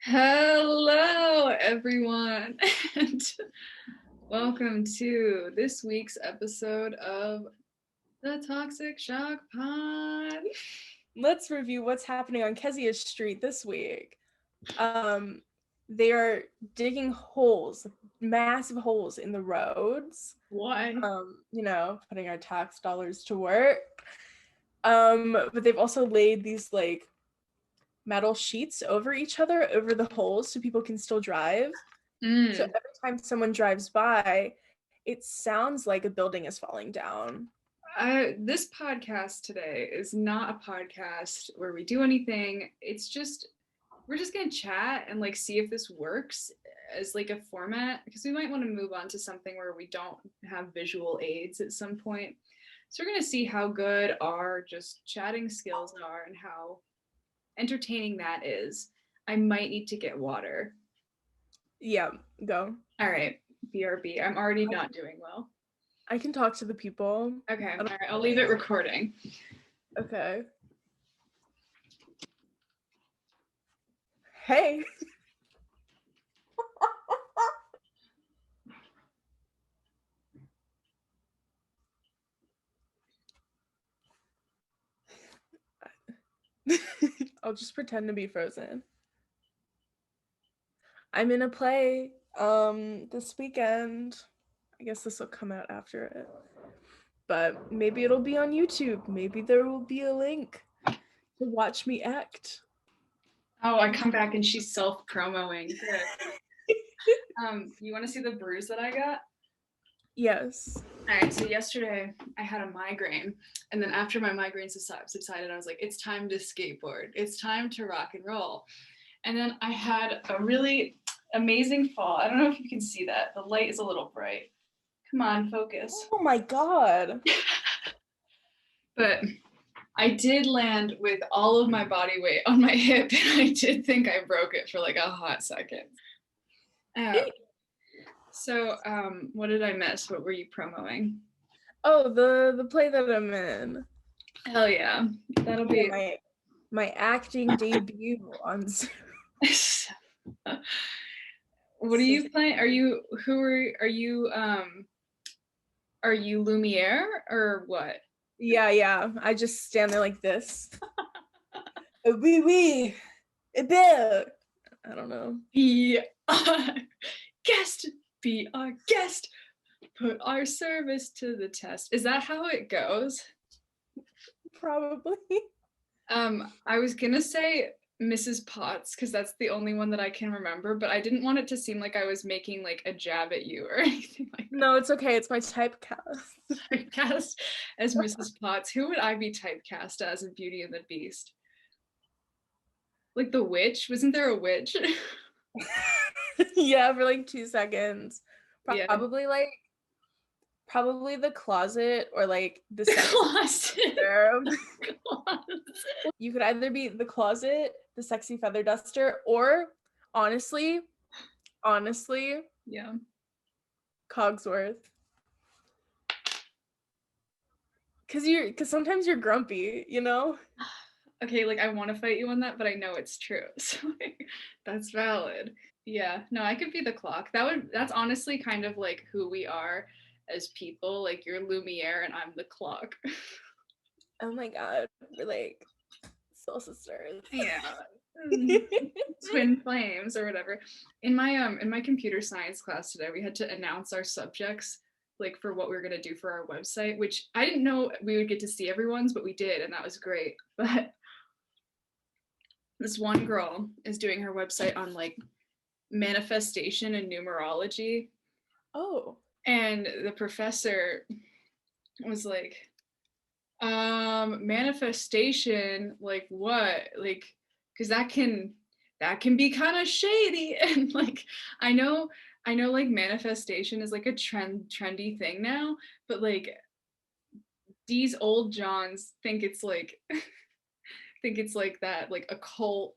Hello, everyone, and welcome to this week's episode of the Toxic Shock Pod. Let's review what's happening on Kezia Street this week. They are digging holes, massive holes in the roads. Why? Putting our tax dollars to work. But they've also laid these metal sheets over each other, over the holes, so people can still drive. So every time someone drives by, it sounds like a building is falling down. This podcast today is not a podcast where we do anything. We're just gonna chat and see if this works as a format, because we might want to move on to something where we don't have visual aids at some point. So we're gonna see how good our just chatting skills are and how entertaining that is. I might need to get water. Yeah, go. All right, BRB. I'm already not doing well. I can talk to the people. Okay, all right, I'll leave it recording. Okay. Hey. I'll just pretend to be frozen. I'm in a play this weekend. I guess this will come out after it. But maybe it'll be on YouTube. Maybe there will be a link to watch me act. Oh, I come back and she's self-promoing. You want to see the bruise that I got? Yes. All right, so yesterday I had a migraine, and then after my migraine subsided, I was like, it's time to skateboard. It's time to rock and roll. And then I had a really amazing fall. I don't know if you can see that. The light is a little bright. Come on, focus. Oh my God. But I did land with all of my body weight on my hip, and I did think I broke it for a hot second. So what did I miss? What were you promoting? Oh, the play that I'm in. Hell yeah. That'll be my acting debut on What are you playing? Are you Lumiere or what? Yeah. I just stand there like this. Oui. I don't know. Be our guest. Be our guest. Put our service to the test. Is that how it goes? Probably. I was gonna say Mrs. Potts because that's the only one that I can remember, but I didn't want it to seem like I was making a jab at you or anything like that. No, it's okay. It's my typecast. Typecast as Mrs. Potts. Who would I be typecast as in Beauty and the Beast? Like the witch? Wasn't there a witch? Yeah, for 2 seconds. Probably yeah. Probably the closet or the closet. You could either be the closet, the sexy feather duster, or honestly, yeah, Cogsworth. Cause sometimes you're grumpy, you know? Okay, I want to fight you on that, but I know it's true. So that's valid. Yeah, no, I could be the clock. That's honestly kind of who we are as people. You're Lumiere and I'm the clock. Oh my God, we're soul sisters. Yeah. Twin flames or whatever. In my computer science class today, we had to announce our subjects for what we were going to do for our website, which I didn't know we would get to see everyone's, but we did, and that was great. But this one girl is doing her website on manifestation and numerology. Oh. And the professor was manifestation, what? Because that can be kind of shady. And I know manifestation is a trendy thing now, but these old Johns think it's that occult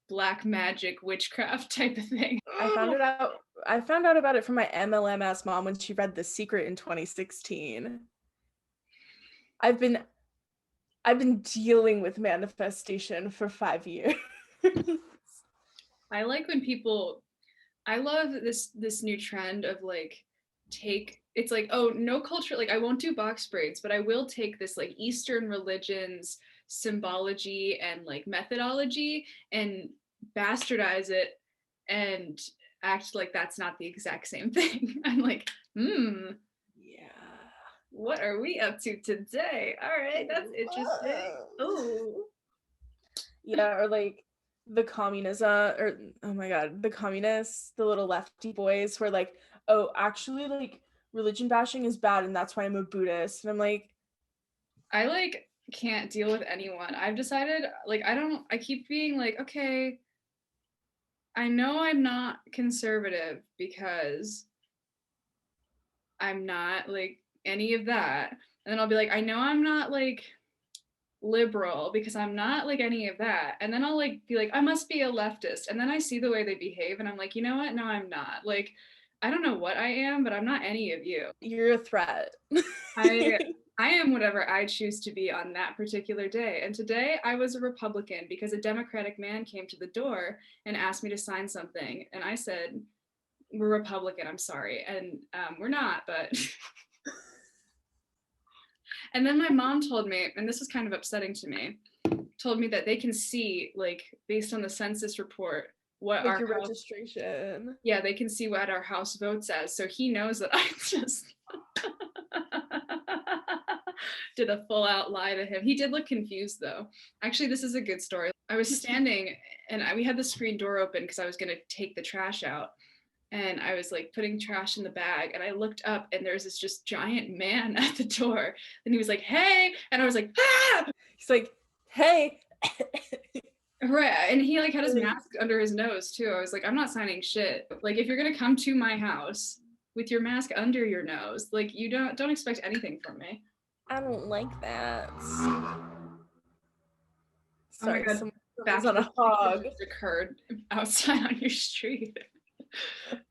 black magic witchcraft type of thing. I found out about it from my MLM ass mom when she read The Secret in 2016. I've been dealing with manifestation for 5 years. I like when people, I love this new trend of like it's like, oh, no culture, like I won't do box braids, but I will take this like Eastern religions symbology and like methodology and bastardize it and act like that's not the exact same thing. I'm like, Yeah. what are we up to today? All right, that's interesting. Oh. Yeah, or like the communism, or oh my god, the communists, the little lefty boys who are like, oh, actually, like religion bashing is bad, and that's why I'm a Buddhist. And I'm like, I like can't deal with anyone. I've decided like I keep being like, okay, I know I'm not conservative because I'm not like any of that. And then I'll be like, I know I'm not like liberal because I'm not like any of that. And then I'll like be like, I must be a leftist. And then I see the way they behave and I'm like, you know what? No, I'm not. Like, I don't know what I am, but I'm not any of you. you're a threat. I I am whatever I choose to be on that particular day. And today I was a Republican because a Democratic man came to the door and asked me to sign something. And I said, we're Republican, I'm sorry. And we're not, but. And then my mom told me, and this is kind of upsetting to me, told me that they can see, like, based on the census report, what Like our your house, registration. yeah, they can see what our house votes as. So he knows that I just did a full out lie to him. He did look confused though. Actually, this is a good story. I was standing and we had the screen door open because I was going to take the trash out. And I was like putting trash in the bag and I looked up and there's this just giant man at the door. And he was like, hey. And I was like, ah! He's like, hey. Right. And he like had his mask under his nose too. I was like, I'm not signing shit. Like if you're gonna come to my house with your mask under your nose, like you don't expect anything from me. I don't like that. Oh my Sorry, god, someone's on a hog. just occurred outside on your street.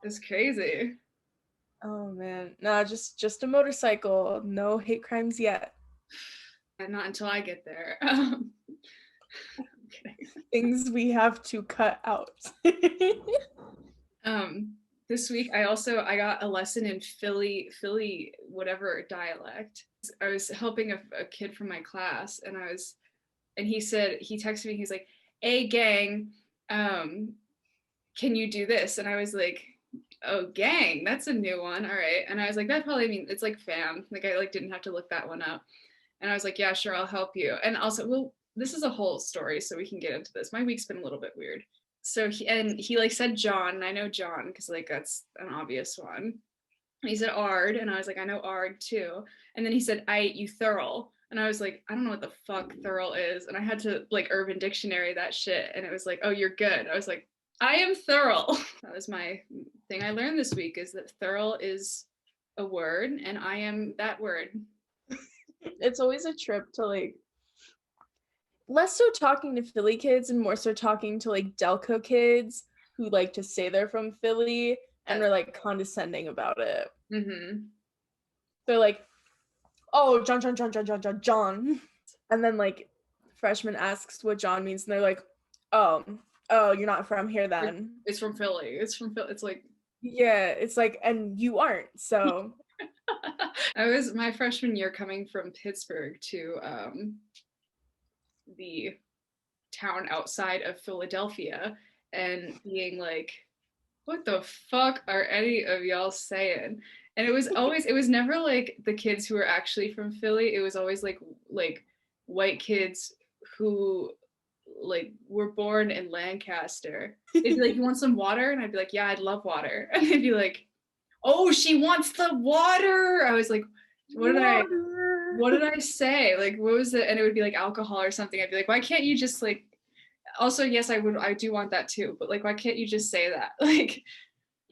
It's crazy. Oh man, no, just a motorcycle. No hate crimes yet. And not until I get there. Things we have to cut out. This week I got a lesson in Philly whatever dialect. I was helping a kid from my class and he texted me, he's like, hey gang, can you do this? And I was like, oh gang, that's a new one. All right. And I was like, that probably means it's like fam. Like I like didn't have to look that one up. And I was like, yeah, sure, I'll help you. And also, well, this is a whole story, so we can get into this. My week's been a little bit weird. So he like said John, and I know John because like that's an obvious one. And he said Ard, and I was like, I know Ard too. And then he said, I ate you thorough. And I was like, I don't know what the fuck thorough is. And I had to like Urban Dictionary that shit. And it was like, oh, you're good. I was like, I am thorough. That was my thing I learned this week is that thorough is a word and I am that word. It's always a trip to like less so talking to Philly kids and more so talking to like Delco kids who like to say they're from Philly and are like condescending about it. Mm-hmm. They're like, oh, John. And then like freshman asks what John means and they're like, oh, you're not from here then. It's from Philly. It's from Philly. It's like, yeah, it's like, and you aren't, so. I was my freshman year coming from Pittsburgh to the town outside of Philadelphia and being like, what the fuck are any of y'all saying? And it was never like the kids who were actually from Philly. It was always like white kids who like were born in Lancaster. They'd be like, you want some water? And I'd be like, yeah, I'd love water. And they'd be like, oh, she wants the water. I was like, what did I say? Like, what was it? And it would be like alcohol or something. I'd be like, why can't you just like, also, yes, I do want that too, but like, why can't you just say that? Like,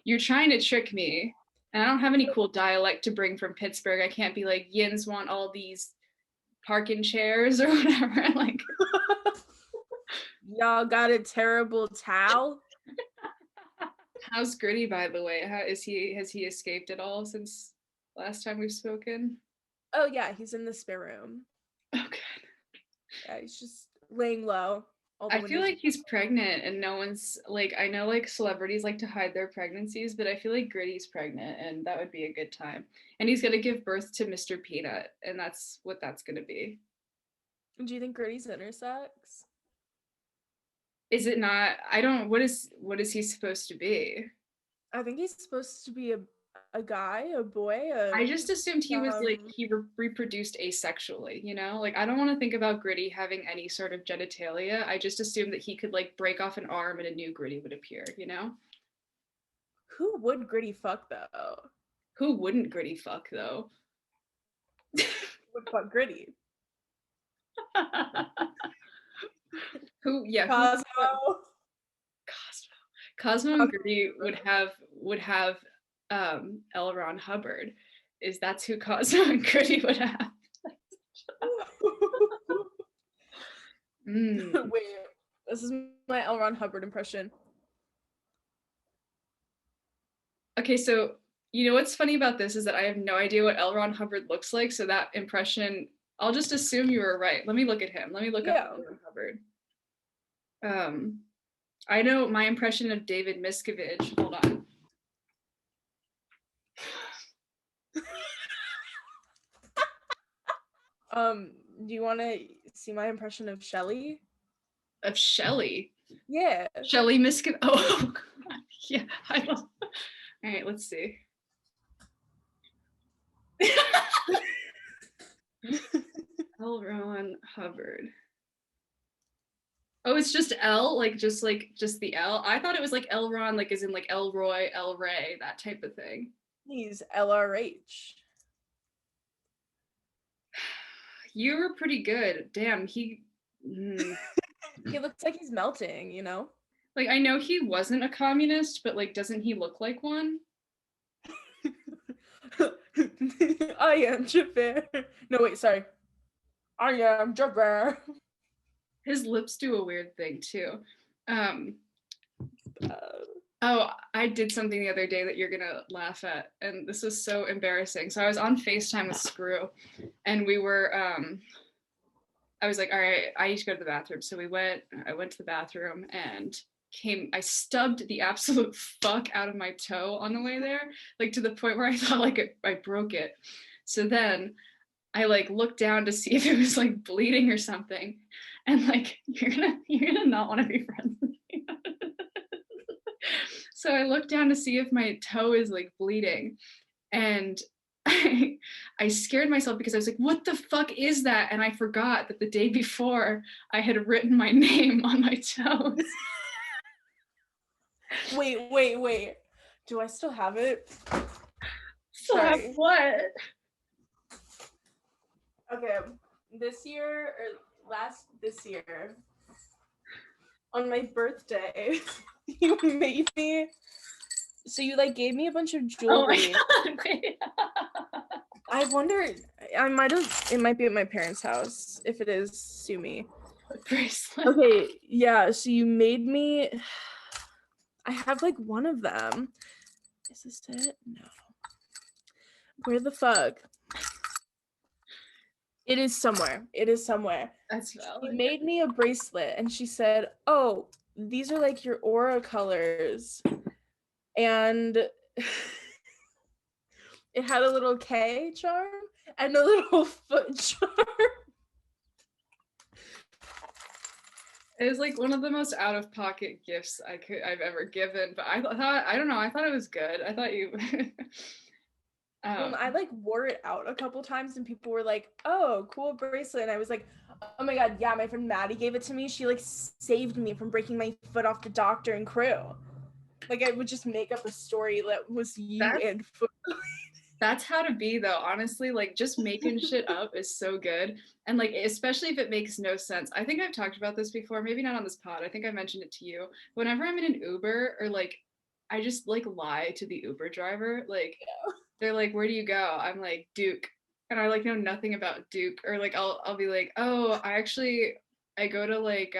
you're trying to trick me. And I don't have any cool dialect to bring from Pittsburgh. I can't be like, yins want all these parking chairs or whatever. Like, y'all got a terrible towel. How's Gritty, by the way? Has he escaped at all since last time we've spoken? Oh yeah, he's in the spare room. Oh, good. Yeah, he's just laying low all the I feel windows. like he's pregnant and no one's like, I know like celebrities like to hide their pregnancies, but I feel like Gritty's pregnant and that would be a good time. And he's gonna give birth to Mr. Peanut, and that's what that's gonna be. Do you think Gritty's intersex? Is it not? I don't, what is he supposed to be? I think he's supposed to be a guy, a boy, I just assumed he was like um he reproduced asexually, you know? Like I don't want to think about Gritty having any sort of genitalia. I just assumed that he could like break off an arm and a new Gritty would appear, you know? who would Gritty fuck though? Who wouldn't Gritty fuck though? Would fuck Gritty? Who, yeah, who Cosmo. Cosmo. Cosmo and Gritty would have L. Ron Hubbard. Is that's who Cosmo and Gritty would have. Mm. Wait, this is my L. Ron Hubbard impression. Okay, so you know what's funny about this is that I have no idea what L. Ron Hubbard looks like, so that impression, I'll just assume you were right. Let me look at him. Let me look up L. Ron Hubbard. I know my impression of David Miscavige. Hold on. Do you want to see my impression of Shelly? Of Shelley. Yeah. Shelley Miscavige. Oh, God. Yeah. I don't. All right, let's see. L. Ron Hubbard. Oh, it's just L, like just the L. I thought it was like L. Ron, like as in like Elroy, El Ray, that type of thing. He's LRH. You were pretty good. Damn, He looks like he's melting, you know? like I know he wasn't a communist, but like doesn't he look like one? I am Jabbar. No, wait, sorry. I am Jabbar. His lips do a weird thing too. Oh, I did something the other day that you're gonna laugh at, and this was so embarrassing. So I was on FaceTime with Screw, and we were I was like, all right, I need to go to the bathroom. So I went to the bathroom and I stubbed the absolute fuck out of my toe on the way there, like to the point where I thought like I broke it. So then I like looked down to see if it was like bleeding or something. And like, you're gonna not want to be friends with me. So I looked down to see if my toe is like bleeding. And I scared myself because I was like, what the fuck is that? And I forgot that the day before I had written my name on my toes. Wait. Do I still have it? So Sorry. what? Okay. This year, on my birthday, you made me. So you like gave me a bunch of jewelry. Oh my God, wait. I wonder. It might be at my parents' house. If it is, sue me. Bracelet. Okay, yeah. So you made me. I have like one of them. Is this it? No. Where the fuck? It is somewhere. That's She valid. made me a bracelet and she said, oh, these are like your aura colors. And it had a little K charm and a little foot charm. It was like one of the most out-of-pocket gifts I've ever given, but I thought, I don't know, I thought it was good. I thought you I like wore it out a couple times and people were like, oh, cool bracelet. And I was like, oh my God, yeah, my friend Maddie gave it to me. She like saved me from breaking my foot off the doctor and crew. Like I would just make up a story that was you and foot. That's how to be though, honestly. Like just making shit up is so good. And like especially if it makes no sense. I think I've talked about this before, maybe not on this pod. I think I mentioned it to you. Whenever I'm in an Uber or like I just like lie to the Uber driver. Like they're like, where do you go? I'm like, Duke. And I like know nothing about Duke. Or like I'll be like, oh, I go to like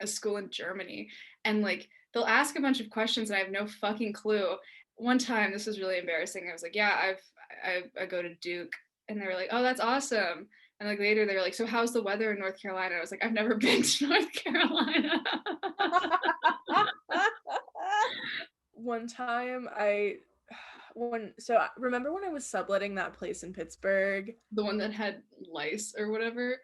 a school in Germany. And like they'll ask a bunch of questions and I have no fucking clue. One time, this was really embarrassing. I was like, yeah, I go to Duke. And they were like, oh, that's awesome. And like later they were like, so how's the weather in North Carolina? I was like, I've never been to North Carolina. One time remember when I was subletting that place in Pittsburgh? The one that had lice or whatever.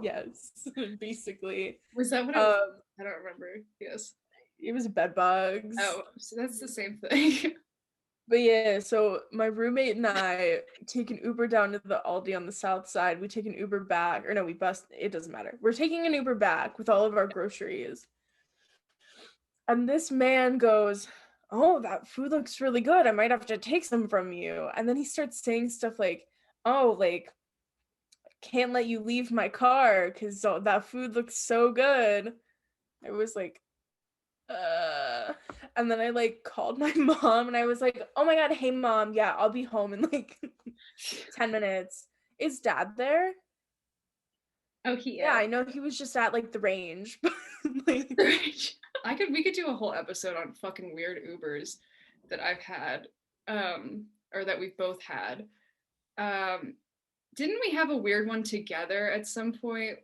Yes, basically. Was that what it was? I don't remember. Yes. It was bed bugs. Oh, so that's the same thing. But yeah, so my roommate and I take an Uber down to the Aldi on the south side. We take an Uber back, or no, it doesn't matter. We're taking an Uber back with all of our groceries. And this man goes, "Oh, that food looks really good. I might have to take some from you." And then he starts saying stuff like, "Oh, like, can't let you leave my car because that food looks so good." I was like, and then I like called my mom and I was like, "Oh my god, hey mom, yeah, I'll be home in like 10 minutes. Is dad there?" Oh, he Yeah, is. I know he was just at like the range. Like, we could do a whole episode on fucking weird Ubers that I've had, or that we've both had. Didn't we have a weird one together at some point?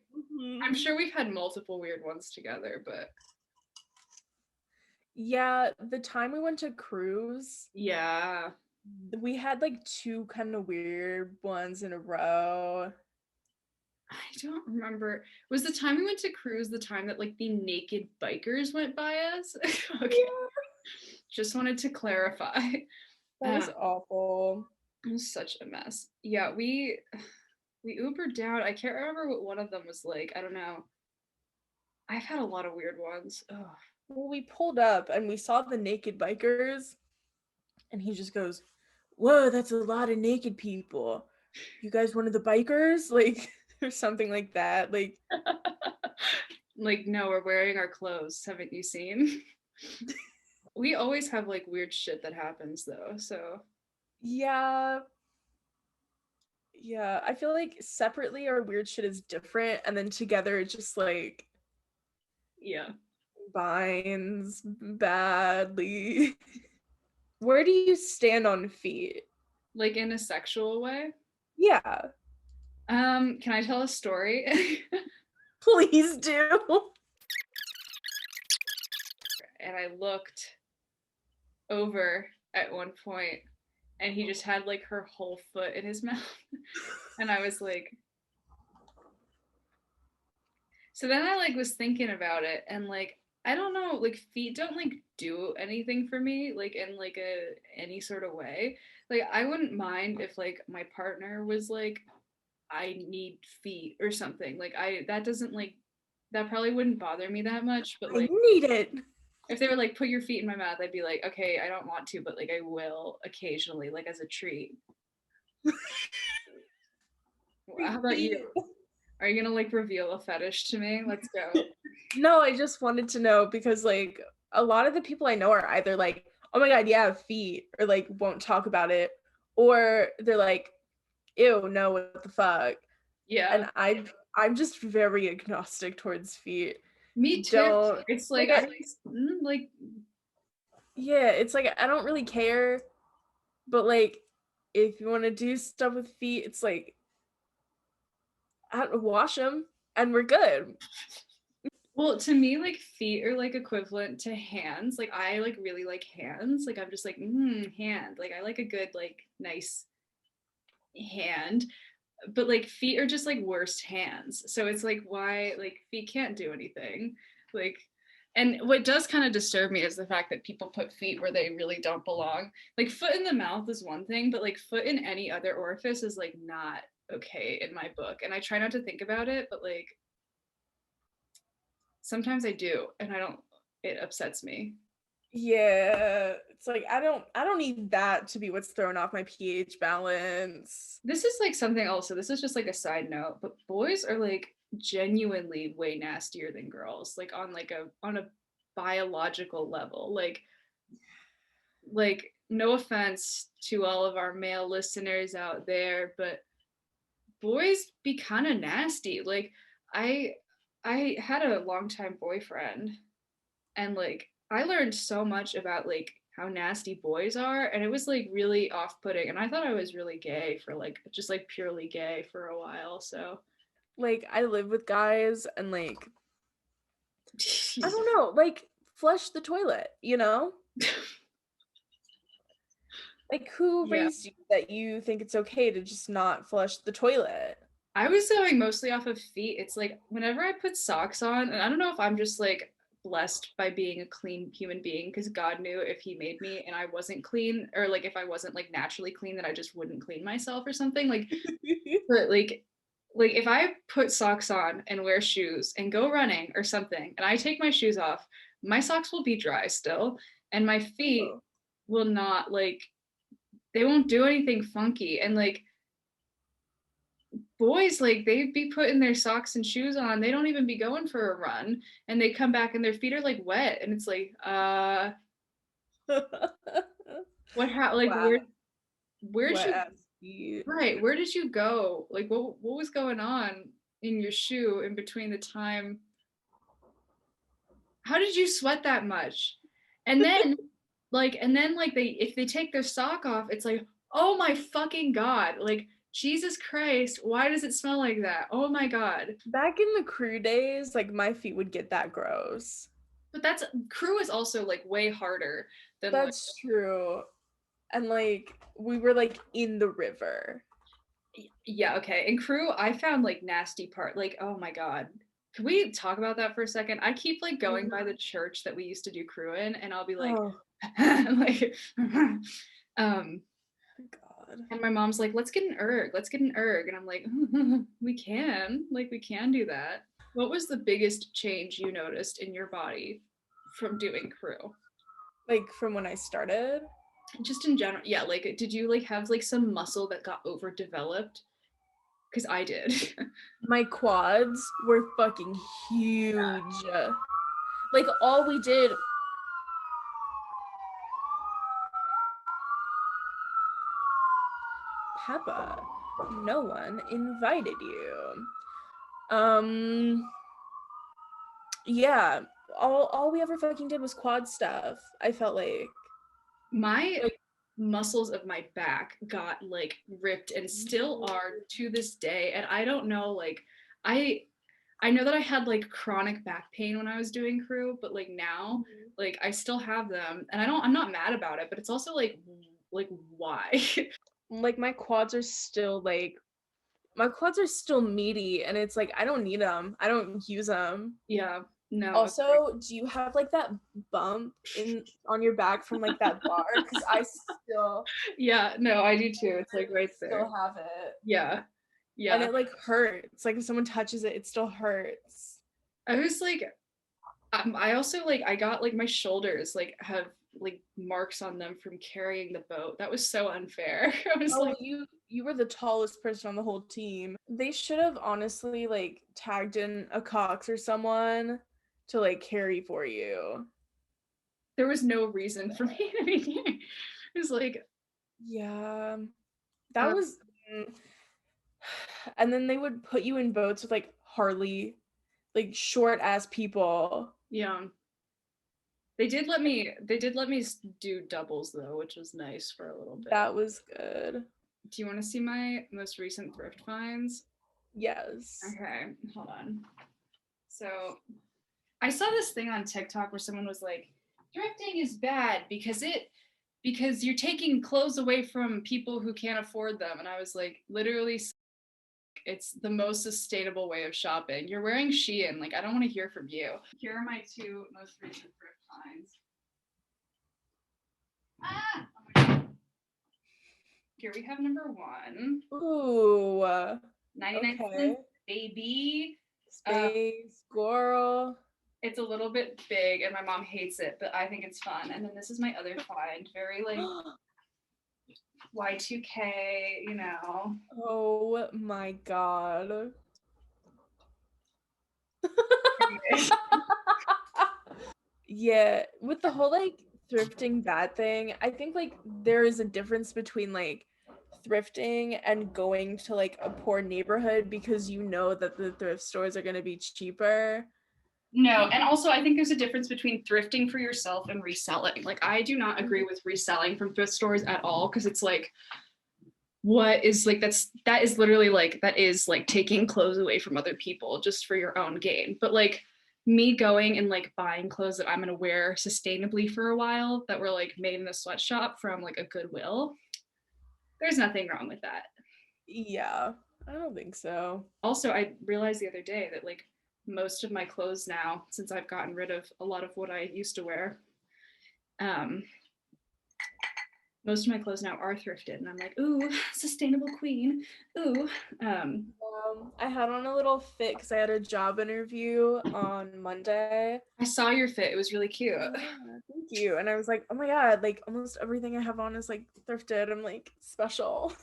I'm sure we've had multiple weird ones together, but yeah, the time we went to cruise, yeah. we had like two kind of weird ones in a row. I don't remember. Was the time we went to cruise the time that like the naked bikers went by us? Okay. Yeah. Just wanted to clarify. That was awful. It was such a mess. Yeah, we Ubered down. I can't remember what one of them was like. I don't know. I've had a lot of weird ones. Ugh. Well, we pulled up and we saw the naked bikers, and he just goes, "Whoa, that's a lot of naked people. You guys one of the bikers?" Like, or something like that. Like, Like, no, we're wearing our clothes. Haven't you seen? We always have like weird shit that happens though. So yeah. Yeah, I feel like separately our weird shit is different, and then together it just like yeah. binds badly. Where do you stand on feet? Like in a sexual way. Yeah, Can I tell a story? please do. And I looked over at one point and he just had like her whole foot in his mouth. And I was like, so then I like was thinking about it and like I don't know, like feet don't like do anything for me like in like a any sort of way. Like I wouldn't mind if like my partner was like I need feet or something. Like I that doesn't like that probably wouldn't bother me that much, but I like need it. if they were like put your feet in my mouth, I'd be like, okay, I don't want to, but like I will occasionally, like as a treat. How about you? Are you gonna like reveal a fetish to me? Let's go. No, I just wanted to know because like a lot of the people I know are either like, "Oh my god, yeah, feet," or like won't talk about it, or they're like, "Ew, no, what the fuck?" Yeah. And I'm just very agnostic towards feet. Me too. Don't It's like like I I like yeah, it's like I don't really care, but like if you want to do stuff with feet, it's like wash them and we're good. well, to me, like feet are like equivalent to hands. Like I like really like hands. Like I'm just like, hand. Like I like a good, like nice hand. But like feet are just like worst hands. So it's like why like feet can't do anything. Like and what does kind of disturb me is the fact that people put feet where they really don't belong. Like foot in the mouth is one thing, but like foot in any other orifice is like not okay in my book. And I try not to think about it, but like sometimes I do and I don't it upsets me. Yeah, it's like I don't need that to be what's thrown off my pH balance. This is like something also. This is just like a side note, but boys are like genuinely way nastier than girls, like on a biological level. Like no offense to all of our male listeners out there, but boys be kind of nasty. Like I I had a longtime boyfriend and like I learned so much about like how nasty boys are, and it was like really off-putting, and I thought I was really gay for like just like purely gay for a while. So Like I live with guys and like I don't know, like flush the toilet, you know? Like who yeah, raised you that you think it's okay to just not flush the toilet? I was going mostly off of feet. It's like whenever I put socks on, and I don't know if I'm just like blessed by being a clean human being, because God knew if he made me and I wasn't clean, or like if I wasn't like naturally clean, that I just wouldn't clean myself or something. Like, but like if I put socks on and wear shoes and go running or something, and I take my shoes off, my socks will be dry still, and my feet Oh. will not like, they won't do anything funky. And like boys, like they'd be putting their socks and shoes on, they don't even be going for a run, and they come back and their feet are like wet, and it's like what like Wow. where'd Wet you, ass feet. right, where did you go, like what was going on in your shoe in between the time, how did you sweat that much? And then like they, if they take their sock off, it's like, oh my fucking god, like Jesus Christ, why does it smell like that? Oh my god. Back in the crew days, like my feet would get that gross. But that's, crew is also like way harder than like, That's true. And like we were like in the river. yeah, okay. In crew, I found like nasty part. Like, oh my god. Can we talk about that for a second? I keep like going by the church that we used to do crew in, and I'll be like, Oh like, um, God. and my mom's like, let's get an erg, let's get an erg. And I'm like, we can do that. What was the biggest change you noticed in your body from doing crew? Like from when I started. Just in general, yeah, like did you like have like some muscle that got overdeveloped? Because I did. My quads were fucking huge. Like all we did. Peppa, no one invited you. Um, yeah, all we ever fucking did was quad stuff. I felt My like muscles of my back got like ripped and still are to this day. And I don't know, like I I know that I had like chronic back pain when I was doing crew, but like now, like I still have them, and I'm not mad about it, but it's also like why? like my quads are still meaty, and it's like I don't need them. I don't use them. Yeah, no. Also, do you have like that bump in on your back from like that bar? Because I still Yeah, no, I do too. It's like right there. still have it. Yeah. And Yeah. it like hurts. Like if someone touches it, it still hurts. I was like, I also like, I got like my shoulders like have like marks on them from carrying the boat. That was so unfair. I was Oh, like, you were the tallest person on the whole team. They should have honestly like tagged in a Cox or someone to like carry for you. there was no reason for me to be here. It was like, Yeah, that uh, was. And then they would put you in boats with like Harley, like short ass people. yeah. They did let me do doubles though, which was nice for a little bit. That was good. Do you want to see my most recent thrift finds? Yes. Okay, hold on. So I saw this thing on TikTok where someone was like, thrifting is bad because you're taking clothes away from people who can't afford them. And I was like, literally, it's the most sustainable way of shopping. You're wearing Shein. Like, I don't want to hear from you. Here are my two most recent thrift finds. Ah! Oh my God. Here we have number one. Ooh. 99 Okay. cents, baby. Space girl. It's a little bit big and my mom hates it, but I think it's fun. And then this is my other find. Very like Y2K, you know. Oh my god. Yeah, with the whole like thrifting bad thing, I think like there is a difference between like thrifting and going to like a poor neighborhood because you know that the thrift stores are going to be cheaper. No, and also I think there's a difference between thrifting for yourself and reselling. Like I do not agree with reselling from thrift stores at all, because it's like, what is like, that is literally like, that is like taking clothes away from other people just for your own gain. But like me going and like buying clothes that I'm gonna wear sustainably for a while that were like made in a sweatshop from like a Goodwill, there's nothing wrong with that. Yeah, I don't think so. Also, I realized the other day that like most of my clothes now, since I've gotten rid of a lot of what I used to wear, um, most of my clothes now are thrifted, and I'm like, ooh, sustainable queen, ooh. I had on a little fit because I had a job interview on Monday. I saw your fit; it was really cute. Yeah, thank you. And I was like, oh my god, like almost everything I have on is like thrifted. I'm like special.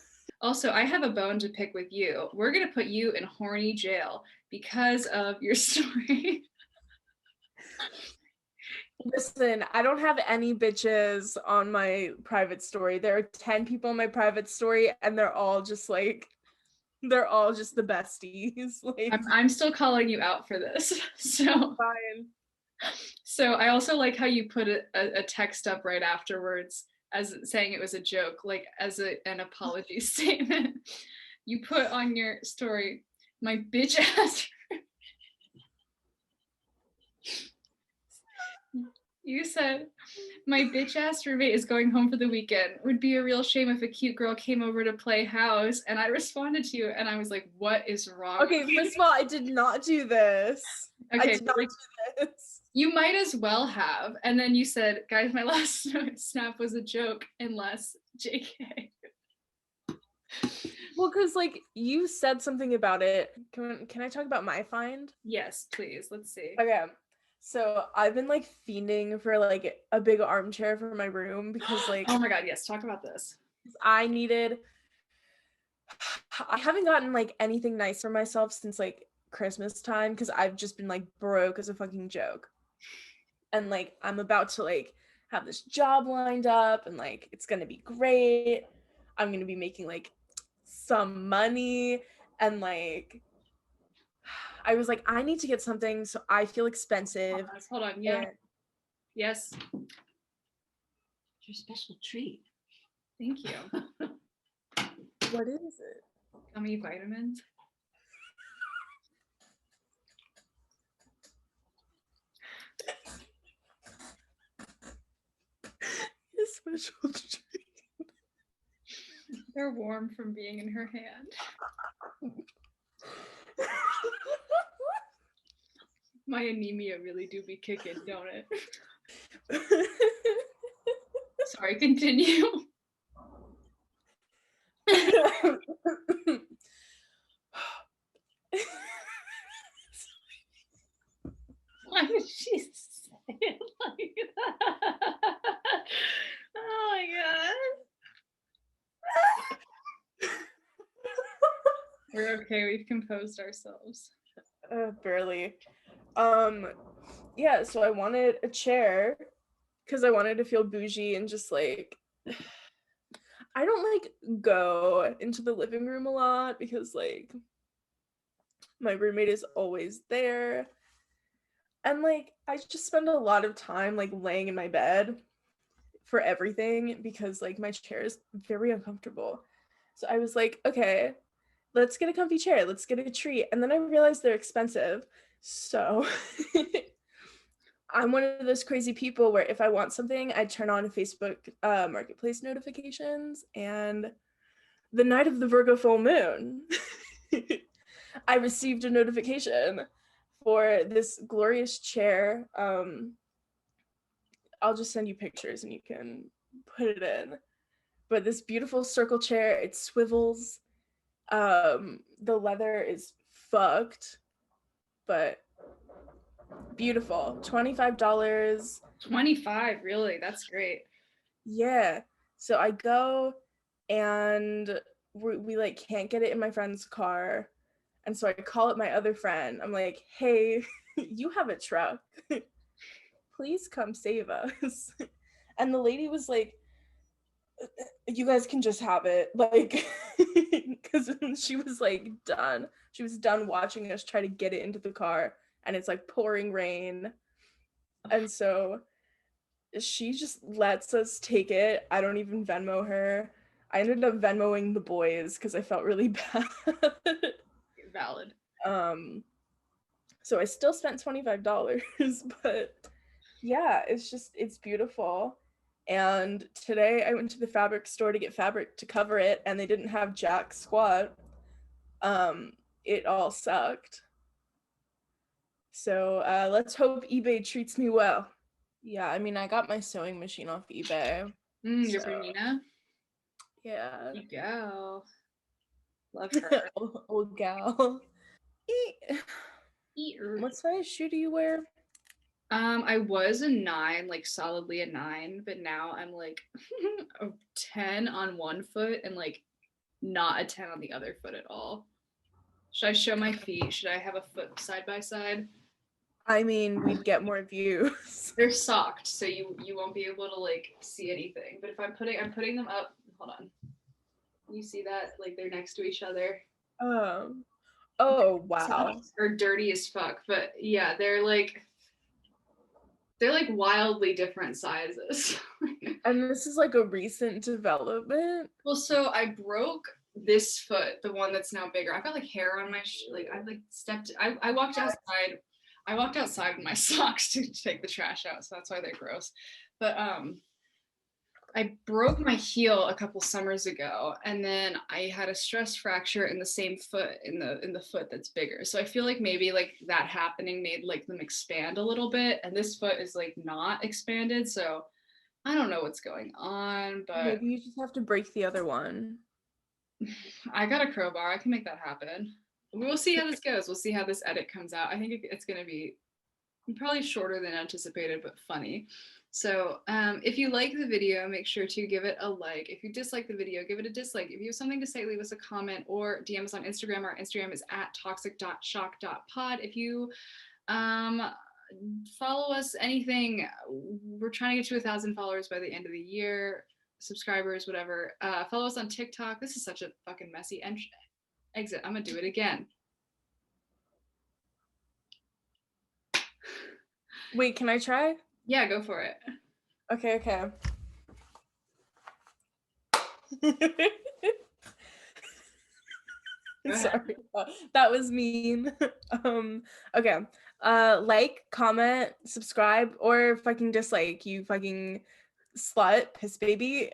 Also, I have a bone to pick with you. We're gonna put you in horny jail because of your story. Listen, I don't have any bitches on my private story. There are 10 people in my private story, and they're all just the besties. Like, I'm still calling you out for this. So fine. So I also like how you put a text up right afterwards as saying it was a joke, like as an apology statement. You put on your story, my bitch ass. You said, my bitch ass roommate is going home for the weekend. Would be a real shame if a cute girl came over to play house. And I responded to you and I was like, what is wrong? Okay, first of all, I did not do this. Okay, I did not do this. You might as well have. And then you said, guys, my last snap was a joke, unless JK. Well, because like you said something about it. Can I talk about my find? Yes, please. Let's see. Okay. So I've been like fiending for like a big armchair for my room because like oh my god, yes, talk about this. I haven't gotten like anything nice for myself since like Christmas time because I've just been like broke as a fucking joke. And like I'm about to like have this job lined up and like it's gonna be great. I'm gonna be making like some money and like I was like, I need to get something so I feel expensive. Hold on. Yeah. Yes. Your special treat. Thank you. What is it? Gummy vitamins. A special treat. They're warm from being in her hand. My anemia really do be kicking, don't it? Sorry, continue. Why would she say it like that? Oh my god. We're okay, we've composed ourselves. Barely. Yeah, so I wanted a chair because I wanted to feel bougie and just like I don't like go into the living room a lot because like my roommate is always there. And like I just spend a lot of time like laying in my bed for everything because like my chair is very uncomfortable. So I was like, okay, let's get a comfy chair. Let's get a treat. And then I realized they're expensive. So I'm one of those crazy people where if I want something, I turn on Facebook marketplace notifications. And the night of the Virgo full moon, I received a notification for this glorious chair. I'll just send you pictures and you can put it in. But this beautiful circle chair, it swivels. The leather is fucked, but beautiful. $25. 25, really? That's great. Yeah. So I go and we like can't get it in my friend's car. And so I call up my other friend. I'm like, hey, you have a truck. Please come save us. And the lady was like, you guys can just have it. Like, because she was like done. She was done watching us try to get it into the car. and it's like pouring rain. And so she just lets us take it. I don't even Venmo her. I ended up Venmoing the boys because I felt really bad. Valid. So I still spent $25, but yeah, it's beautiful. And today I went to the fabric store to get fabric to cover it, and they didn't have jack squat. It all sucked. So let's hope eBay treats me well. Yeah, I mean, I got my sewing machine off eBay. Your So, Bernina? yeah. You go. Love her. Old gal. Eater. What size shoe do you wear? I was a 9, like solidly a 9, but now I'm like a 10 on one foot and like not a 10 on the other foot at all. Should I show my feet? Should I have a foot side by side? I mean, we'd get more views. They're socked, so you won't be able to like see anything. But if I'm putting them up, hold on. You see that? Like they're next to each other. Oh wow. Or dirty as fuck. But yeah, they're like wildly different sizes. And this is like a recent development. Well, so I broke this foot, the one that's now bigger. I've got like hair on my like I've like stepped. I walked outside. I walked outside with my socks to take the trash out, so that's why they're gross. But I broke my heel a couple summers ago, and then I had a stress fracture in the same foot, in the foot that's bigger. So I feel like maybe like that happening made like them expand a little bit, and this foot is like not expanded. So I don't know what's going on, but Maybe you just have to break the other one. I got a crowbar. I can make that happen. We'll see how this goes. We'll see how this edit comes out. I think it's going to be probably shorter than anticipated, but funny. So if you like the video, make sure to give it a like. If you dislike the video, give it a dislike. If you have something to say, leave us a comment or DM us on Instagram. Our Instagram is @toxic.shock.pod. If you follow us, anything, we're trying to get to 1,000 followers by the end of the year, subscribers, whatever. Follow us on TikTok. This is such a fucking messy exit. I'm gonna do it again. Wait, can I try? Yeah, go for it. Okay. Sorry, that was mean. Okay. Like, comment, subscribe, or fucking dislike, you fucking slut, piss baby.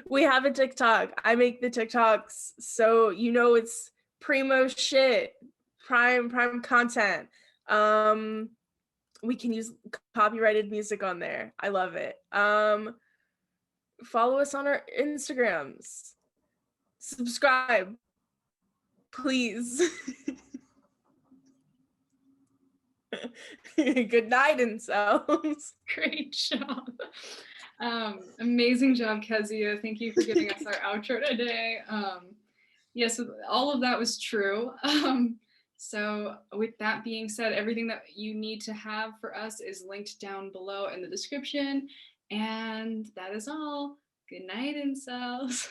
We have a TikTok. I make the TikToks, so you know it's primo shit, prime content. We can use copyrighted music on there. I love it. Follow us on our Instagrams. Subscribe, please. Good night, incels. Great job. Amazing job, Kezia. Thank you for giving us our outro today. Yes, all of that was true. So with that being said, everything that you need to have for us is linked down below in the description. And that is all. Good night, incels.